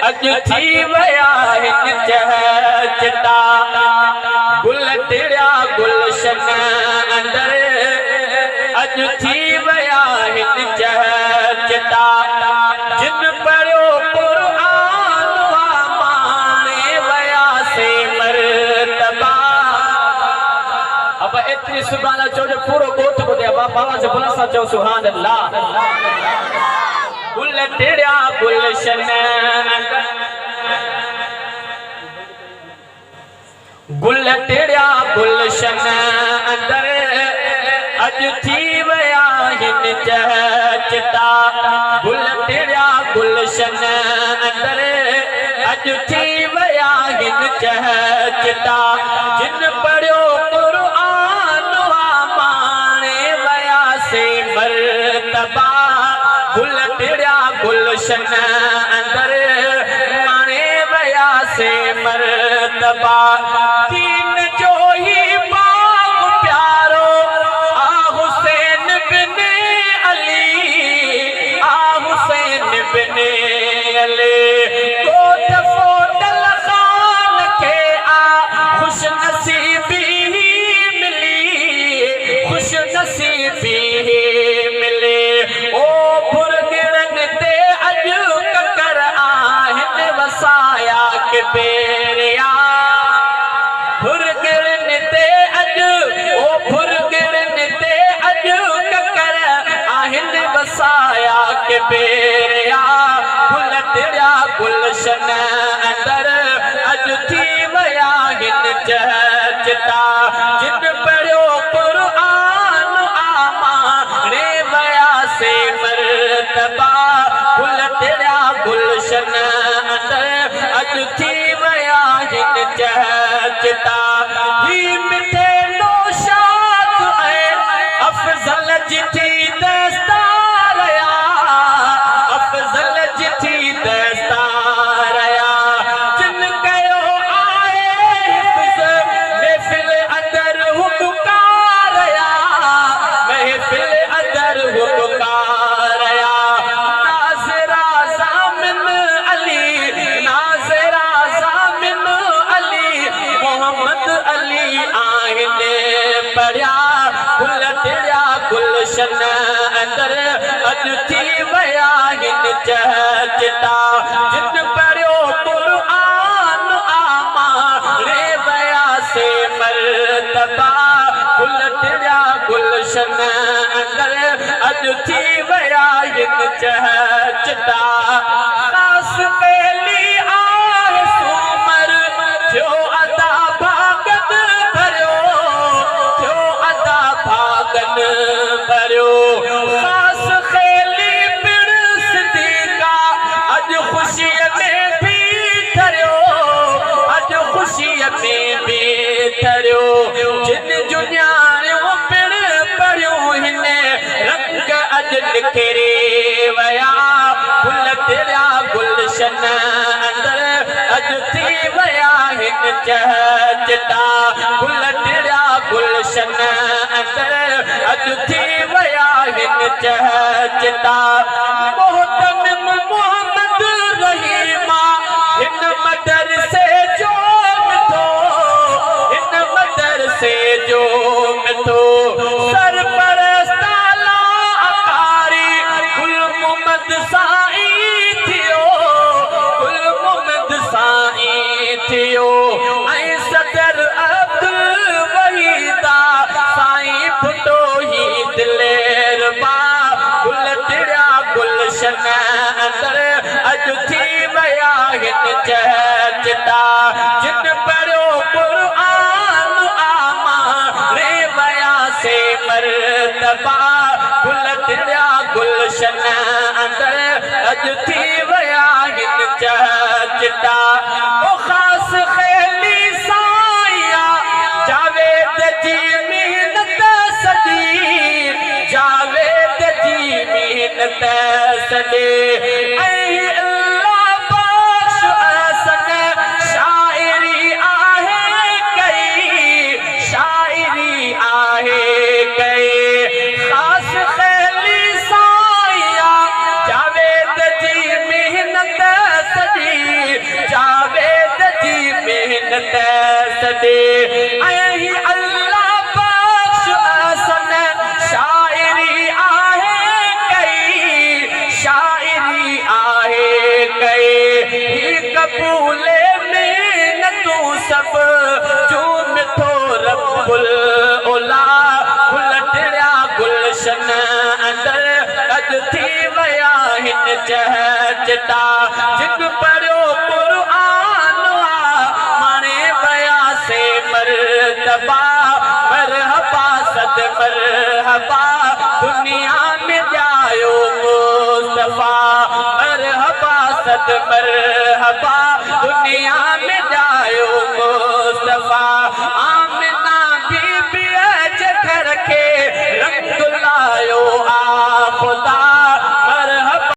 अज थी वया हिन चहचता गुल टिड़िया गुलशन अंदर अज थी वया हिन चहचता जिन पढ़ियो कुरान माने वया से मर्तबा। अब एतरी सुभान अल्लाह जो पूरो गोठ ॿुधे बाबा से बुलंद सां चओ सुभान अल्लाह। गुल टिड़िया गुलशन गुल टिड़िया गुलशन अंदर अज थी वया हिन चहचता गुल टिड़िया गुलशन अंदर अज थी वया हिन चहचता जिन पढ़ियो कुरान माने वया से मर्तबा। गुल टिड़िया गुलशन अंदर माने वया से मर्तबा। दीन जो ही बाग प्यारो आ हुसैन बिन अली आ हुसैन बिन अली कोट फोटल खान के आ खुश नसीबी मिली खुश नसीबी मिले। ओ के बेरिया फुरगिरन ते अज ओ फुरगिरन ते अज ककर आहिन वसाया के बेरिया। गुल टिड़िया गुलशन अंदर अज थी वया हिन चहचता जिन पढ़ियो कुरान माने वया से मर्तबा। गुल टिड़िया गुलशन अज थी वया हिन चहचता ही मिठे नौशाद अफजल जिथी दस्तारया अफजल जिथी दस्तारया जिन कयो आए हिफ्ज़ महफिल अंदर हुकारया महफिल अंदर हुकारया। नाज़िरा ज़ामिन अली नाज़िरा ज़ामिन अली मोहम्मद अली आहिन पढ़िया गुल टिड़िया गुलशन अंदर अज थी वया हिन चहचता जिन पढ़ियो कुरान माने वया से मर्तबा। गुल टिड़िया गुलशन अंदर अज थी वया हिन चहचता खास पहली आए सुमर थियो अदा भागन भरियो थियो अदा भागन भरियो। खास खेली पिण सिद्दीका अज खुशी में भी धरियो अज खुशी में भी धरियो। जिन जुनियाणियो पिण पढ़ियो हिन रंग अज निखरे वया। गुल टिड़िया गुलशन अंदर अज थी वया हिन चहचता गुल टिड़िया गुलशन अंदर अज थी वया हिन चहचता। मोहतमिम मोहम्मद रहीमा हिन मदरसे जो मिठो हिन मदरसे जो मिठो सरपरस्त आला अकारी गुल मोहम्मद साईं थियो गुल मोहम्मद साईं थियो ऐं सदर अब्दुल वहीदा साईं फुटो ही दिलेर बा। गुल टिड़िया गुलशन अंदर अज थी वया हिन चहचता जिन पढ़ियो कुरान माने वया से मर्तबा। गुल टिड़िया गुलशन अंदर अज थी वया हिन चहचता। ओ खास खेली साया जावेद जी मेहनत सदी जावेद जी मेहनत सदी अल्लाह बख्श असन शायरी आहे कई खास खेली साया जावेद जी सदे ऐं अल्लाह बख्श असन शाइरी आहे कई शाइरी आहे कई कबूले में न तू सब जो मिठो रब्बुल ओला गुलटिया गुलशन अंदर अज थी वया हिन चहचटा जिन पढ़ियो कुरान माने वया से मरतबा मरहबा सद मरहबा दुनिया में जायो मुस्तफा मरहबा सद मरहबा दुनिया में जायो मुस्तफा